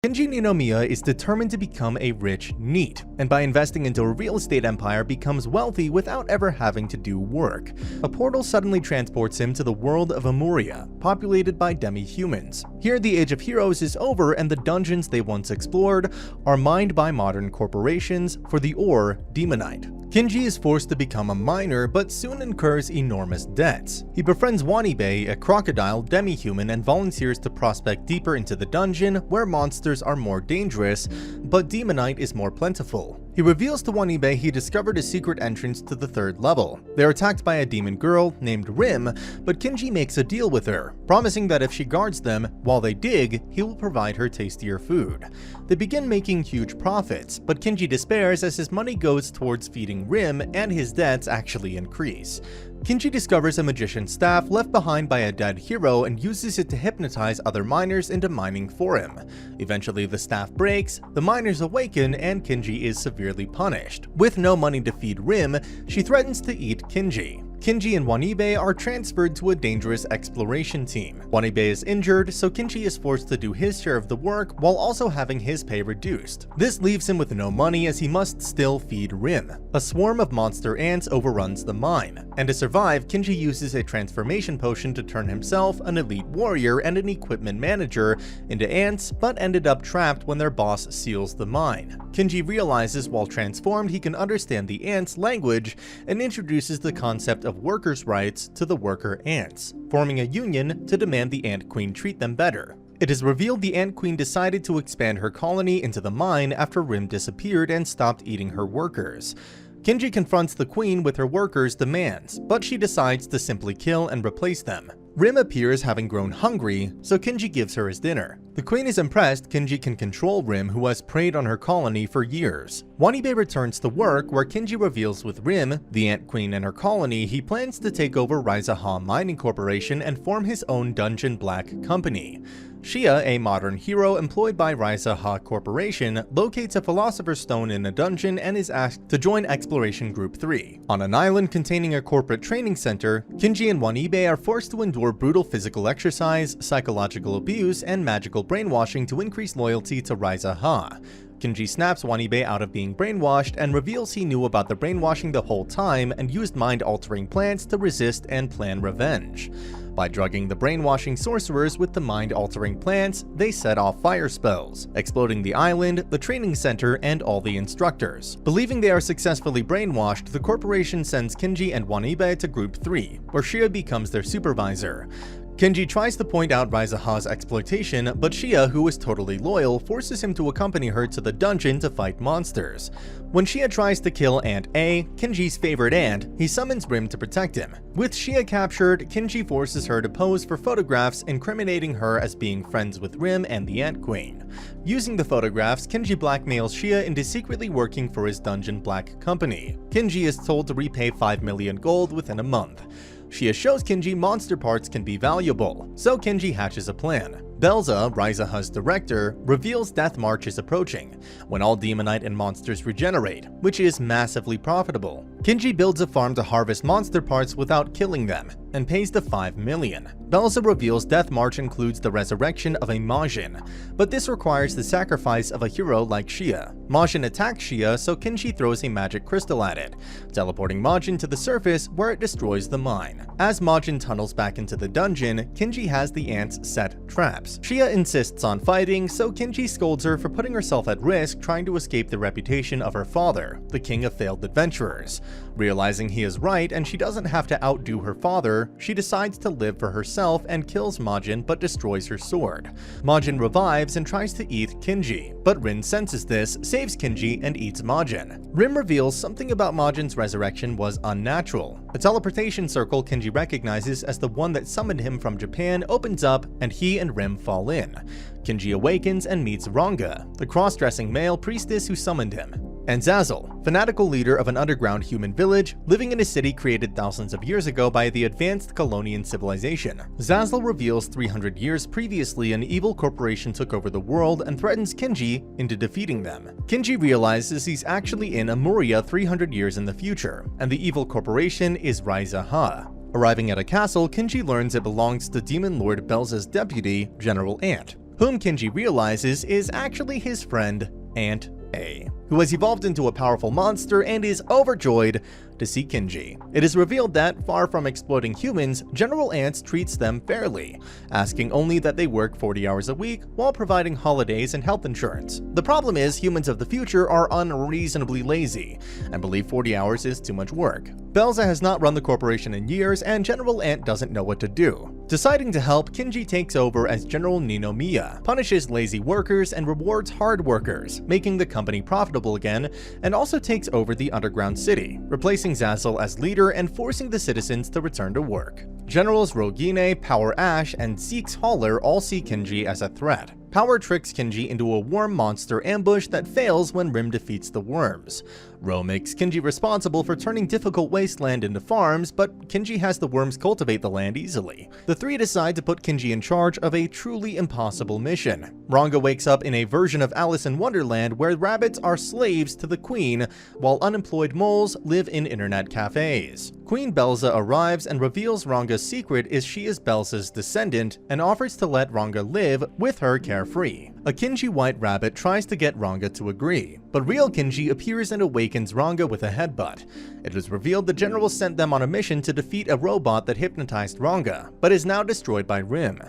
Kinji Ninomiya is determined to become a rich NEET, and by investing into a real estate empire becomes wealthy without ever having to do work. A portal suddenly transports him to the world of Amuria, populated by demi-humans. Here the Age of Heroes is over and the dungeons they once explored are mined by modern corporations for the ore demonite. Kinji is forced to become a miner but soon incurs enormous debts. He befriends Wanibe, a crocodile demi-human, and volunteers to prospect deeper into the dungeon where monsters are more dangerous, but demonite is more plentiful. He reveals to Wanibe he discovered a secret entrance to the 3rd level. They are attacked by a demon girl named Rim, but Kinji makes a deal with her, promising that if she guards them while they dig, he will provide her tastier food. They begin making huge profits, but Kinji despairs as his money goes towards feeding Rim and his debts actually increase. Kinji discovers a magician's staff left behind by a dead hero and uses it to hypnotize other miners into mining for him. Eventually the staff breaks, the miners awaken, and Kinji is severely punished. With no money to feed Rim, she threatens to eat Kinji. Kinji and Wanibe are transferred to a dangerous exploration team. Wanibe is injured, so Kinji is forced to do his share of the work while also having his pay reduced. This leaves him with no money as he must still feed Rim. A swarm of monster ants overruns the mine, and to survive, Kinji uses a transformation potion to turn himself, an elite warrior, and an equipment manager into ants, but ended up trapped when their boss seals the mine. Kinji realizes while transformed he can understand the ants' language and introduces the concept of workers' rights to the worker ants, forming a union to demand the Ant Queen treat them better. It is revealed the Ant Queen decided to expand her colony into the mine after Rim disappeared and stopped eating her workers. Kinji confronts the queen with her workers' demands, but she decides to simply kill and replace them. Rim appears having grown hungry, so Kinji gives her his dinner. The queen is impressed Kinji can control Rim, who has preyed on her colony for years. Wanibe returns to work, where Kinji reveals with Rim, the Ant Queen, and her colony he plans to take over Ryza Mining Corporation and form his own Dungeon Black company. Shia, a modern hero employed by Ryza Corporation, locates a Philosopher's Stone in a dungeon and is asked to join Exploration Group 3. On an island containing a corporate training center, Kinji and Wanibe are forced to endure brutal physical exercise, psychological abuse, and magical brainwashing to increase loyalty to Ryza. Kinji snaps Wanibe out of being brainwashed and reveals he knew about the brainwashing the whole time and used mind-altering plants to resist and plan revenge. By drugging the brainwashing sorcerers with the mind-altering plants, they set off fire spells, exploding the island, the training center, and all the instructors. Believing they are successfully brainwashed, the corporation sends Kinji and Wanibe to Group 3, where Shia becomes their supervisor. Kinji tries to point out Ryza's exploitation, but Shia, who is totally loyal, forces him to accompany her to the dungeon to fight monsters. When Shia tries to kill Ant A, Kinji's favorite ant, he summons Rim to protect him. With Shia captured, Kinji forces her to pose for photographs, incriminating her as being friends with Rim and the Ant Queen. Using the photographs, Kinji blackmails Shia into secretly working for his Dungeon Black company. Kinji is told to repay 5 million gold within a month. Shia shows Kinji monster parts can be valuable, so Kinji hatches a plan. Belza, Ryza's director, reveals Death March is approaching, when all demonite and monsters regenerate, which is massively profitable. Kinji builds a farm to harvest monster parts without killing them, and pays the 5 million. Belza reveals Death March includes the resurrection of a Majin, but this requires the sacrifice of a hero like Shia. Majin attacks Shia, so Kinji throws a magic crystal at it, teleporting Majin to the surface where it destroys the mine. As Majin tunnels back into the dungeon, Kinji has the ants set traps. Shia insists on fighting, so Kinji scolds her for putting herself at risk trying to escape the reputation of her father, the king of failed adventurers. Realizing he is right and she doesn't have to outdo her father, she decides to live for herself and kills Majin but destroys her sword. Majin revives and tries to eat Kinji, but Rin senses this, saves Kinji, and eats Majin. Rim reveals something about Majin's resurrection was unnatural. A teleportation circle Kinji recognizes as the one that summoned him from Japan opens up and he and Rim fall in. Kinji awakens and meets Ranga, the cross-dressing male priestess who summoned him, and Zazzle, fanatical leader of an underground human village living in a city created thousands of years ago by the advanced Colonian civilization. Zazzle reveals 300 years previously an evil corporation took over the world and threatens Kinji into defeating them. Kinji realizes he's actually in Amuria 300 years in the future, and the evil corporation is Ryza. Arriving at a castle, Kinji learns it belongs to Demon Lord Belza's deputy, General Ant. whom Kinji realizes is actually his friend Aunt A, who has evolved into a powerful monster and is overjoyed to see Kinji. It is revealed that, far from exploiting humans, General Ants treats them fairly, asking only that they work 40 hours a week while providing holidays and health insurance. The problem is, humans of the future are unreasonably lazy and believe 40 hours is too much work. Belza has not run the corporation in years, and General Ant doesn't know what to do. Deciding to help, Kinji takes over as General Ninomiya, punishes lazy workers and rewards hard workers, making the company profitable again, and also takes over the underground city, replacing Zazzle as leader and forcing the citizens to return to work. Generals Rogine, Power Ash, and Zeke's Hauler all see Kinji as a threat. Power tricks Kinji into a worm monster ambush that fails when Rim defeats the worms. Ro makes Kinji responsible for turning difficult wasteland into farms, but Kinji has the worms cultivate the land easily. The three decide to put Kinji in charge of a truly impossible mission. Ranga wakes up in a version of Alice in Wonderland where rabbits are slaves to the queen, while unemployed moles live in internet cafes. Queen Belza arrives and reveals Ranga's secret is she is Belza's descendant and offers to let Ranga live with her carefree. A Kinji white rabbit tries to get Ranga to agree, but real Kinji appears and awakens Ranga with a headbutt. It is revealed the general sent them on a mission to defeat a robot that hypnotized Ranga, but is now destroyed by Rim.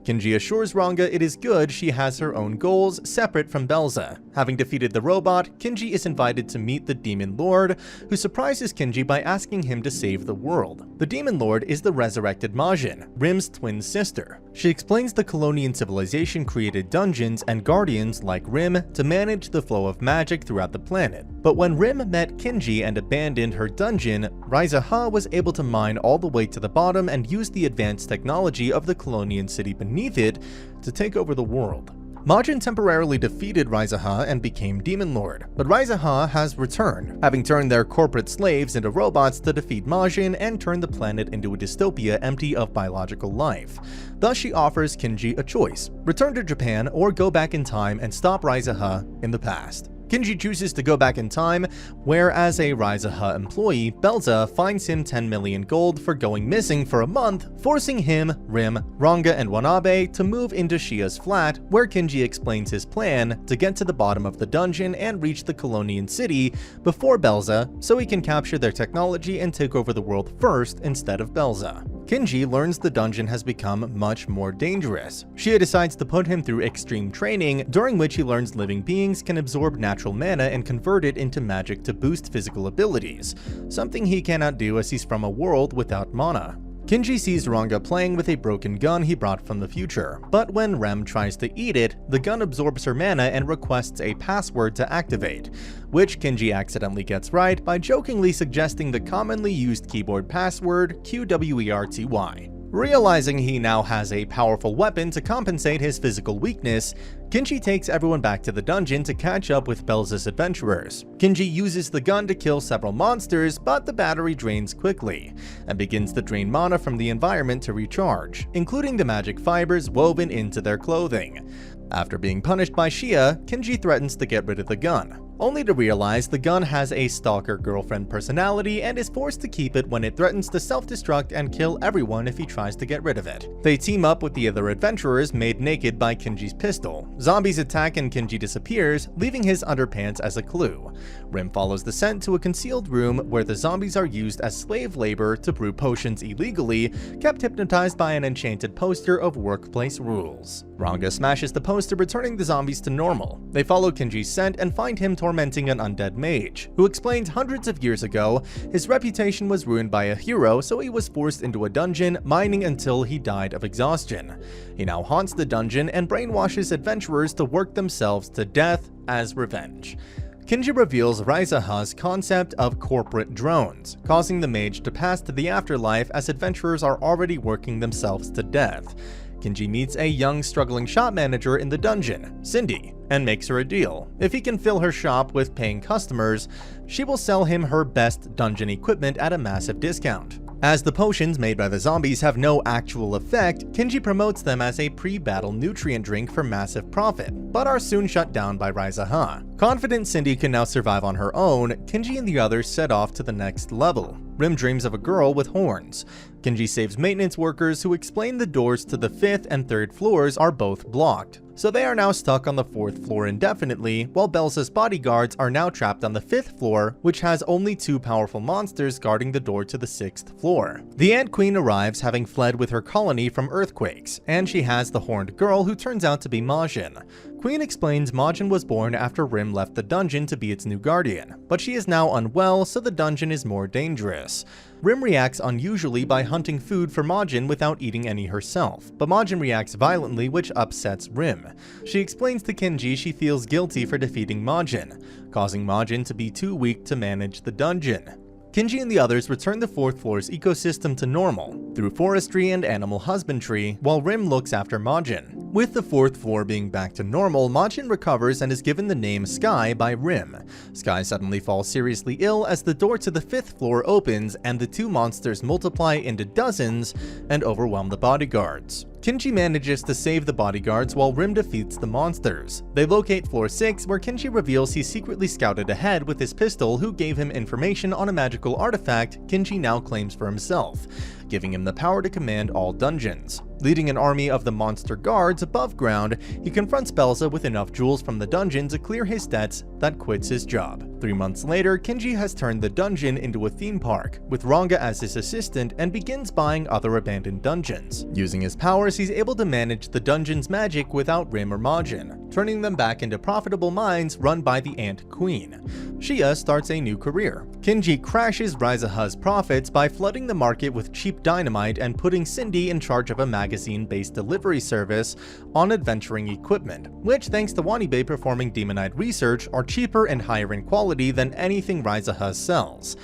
Kinji assures Ranga it is good she has her own goals separate from Belza. Having defeated the robot, Kinji is invited to meet the Demon Lord, who surprises Kinji by asking him to save the world. The Demon Lord is the resurrected Majin, Rim's twin sister. She explains the Colonian civilization created dungeons and guardians like Rim to manage the flow of magic throughout the planet. But when Rim met Kinji and abandoned her dungeon, Ryza was able to mine all the way to the bottom and use the advanced technology of the Colonian city beneath it to take over the world. Majin temporarily defeated Ryza and became Demon Lord, but Ryza has returned, having turned their corporate slaves into robots to defeat Majin and turn the planet into a dystopia empty of biological life. Thus she offers Kinji a choice: return to Japan or go back in time and stop Ryza in the past. Kinji chooses to go back in time, where as a Ryza employee, Belza finds him 10 million gold for going missing for a month, forcing him, Rim, Ranga, and Wanabe to move into Shia's flat, where Kinji explains his plan to get to the bottom of the dungeon and reach the Colonian city before Belza, so he can capture their technology and take over the world first instead of Belza. Kinji learns the dungeon has become much more dangerous. Shia decides to put him through extreme training, during which he learns living beings can absorb natural mana and convert it into magic to boost physical abilities, something he cannot do as he's from a world without mana. Kinji sees Ranga playing with a broken gun he brought from the future, but when Rem tries to eat it, the gun absorbs her mana and requests a password to activate, which Kinji accidentally gets right by jokingly suggesting the commonly used keyboard password QWERTY. Realizing he now has a powerful weapon to compensate his physical weakness, Kinji takes everyone back to the dungeon to catch up with Belza's adventurers. Kinji uses the gun to kill several monsters, but the battery drains quickly, and begins to drain mana from the environment to recharge, including the magic fibers woven into their clothing. After being punished by Shia, Kinji threatens to get rid of the gun, only to realize the gun has a stalker girlfriend personality and is forced to keep it when it threatens to self-destruct and kill everyone if he tries to get rid of it. They team up with the other adventurers made naked by Kinji's pistol. Zombies attack and Kinji disappears, leaving his underpants as a clue. Rim follows the scent to a concealed room where the zombies are used as slave labor to brew potions illegally, kept hypnotized by an enchanted poster of workplace rules. Ranga smashes the poster, returning the zombies to normal. They follow Kinji's scent and find him tormenting an undead mage, who explains hundreds of years ago his reputation was ruined by a hero, so he was forced into a dungeon, mining until he died of exhaustion. He now haunts the dungeon and brainwashes adventurers to work themselves to death as revenge. Kinji reveals Ryza's concept of corporate drones, causing the mage to pass to the afterlife as adventurers are already working themselves to death. Kinji meets a young struggling shop manager in the dungeon, Cindy, and makes her a deal. If he can fill her shop with paying customers, she will sell him her best dungeon equipment at a massive discount. As the potions made by the zombies have no actual effect, Kinji promotes them as a pre-battle nutrient drink for massive profit, but are soon shut down by Ryza. Confident Cindy can now survive on her own, Kinji and the others set off to the next level. Rim dreams of a girl with horns. Kinji saves maintenance workers who explain the doors to the 5th and 3rd floors are both blocked. so they are now stuck on the 4th floor indefinitely, while Belza's bodyguards are now trapped on the 5th floor, which has only 2 powerful monsters guarding the door to the 6th floor. The Ant Queen arrives having fled with her colony from earthquakes, and she has the horned girl who turns out to be Majin. Queen explains Majin was born after Rim left the dungeon to be its new guardian, but she is now unwell, so the dungeon is more dangerous. Rim reacts unusually by hunting food for Majin without eating any herself, but Majin reacts violently, which upsets Rim. She explains to Kinji she feels guilty for defeating Majin, causing Majin to be too weak to manage the dungeon. Kinji and the others return the 4th floor's ecosystem to normal through forestry and animal husbandry, while Rim looks after Majin. With the 4th floor being back to normal, Majin recovers and is given the name Sky by Rim. Sky suddenly falls seriously ill as the door to the 5th floor opens and the 2 monsters multiply into dozens and overwhelm the bodyguards. Kinji manages to save the bodyguards while Rim defeats the monsters. They locate floor 6, where Kinji reveals he secretly scouted ahead with his pistol who gave him information on a magical artifact Kinji now claims for himself, giving him the power to command all dungeons. Leading an army of the monster guards above ground, he confronts Belza with enough jewels from the dungeon to clear his debts, that quits his job. 3 months later, Kinji has turned the dungeon into a theme park, with Ranga as his assistant, and begins buying other abandoned dungeons. Using his powers, he's able to manage the dungeon's magic without Rim or Majin, turning them back into profitable mines run by the Ant Queen. Shia starts a new career. Kinji crashes Ryza's profits by flooding the market with cheap dynamite and putting Cindy in charge of a magazine-based delivery service on adventuring equipment, which, thanks to Wanibe performing demonite research, are cheaper and higher in quality than anything Ryza sells.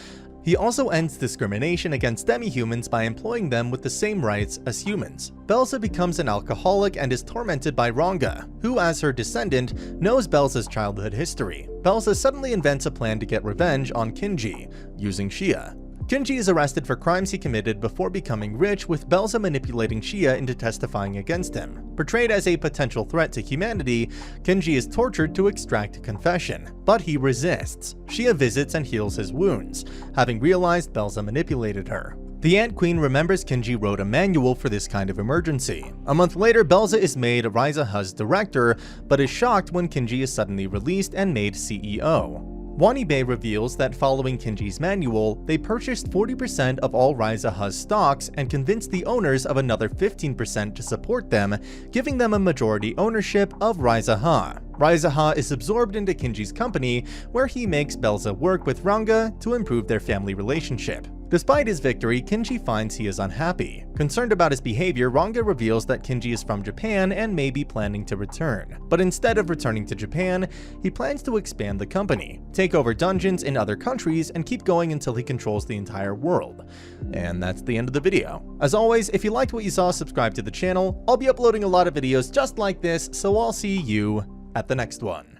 He also ends discrimination against demi-humans by employing them with the same rights as humans. Belza becomes an alcoholic and is tormented by Ranga, who, as her descendant, knows Belza's childhood history. Belza suddenly invents a plan to get revenge on Kinji, using Shia. Kinji is arrested for crimes he committed before becoming rich, with Belza manipulating Shia into testifying against him. Portrayed as a potential threat to humanity, Kinji is tortured to extract a confession, but he resists. Shia visits and heals his wounds, having realized Belza manipulated her. The Ant Queen remembers Kinji wrote a manual for this kind of emergency. A month later, Belza is made Ryza's director, but is shocked when Kinji is suddenly released and made CEO. Wanibe reveals that following Kinji's manual, they purchased 40% of all Ryza's stocks and convinced the owners of another 15% to support them, giving them a majority ownership of Ryza. Ryza is absorbed into Kinji's company, where he makes Belza work with Ranga to improve their family relationship. Despite his victory, Kinji finds he is unhappy. Concerned about his behavior, Ranga reveals that Kinji is from Japan and may be planning to return. But instead of returning to Japan, he plans to expand the company, take over dungeons in other countries, and keep going until he controls the entire world. And that's the end of the video. As always, if you liked what you saw, subscribe to the channel. I'll be uploading a lot of videos just like this, so I'll see you at the next one.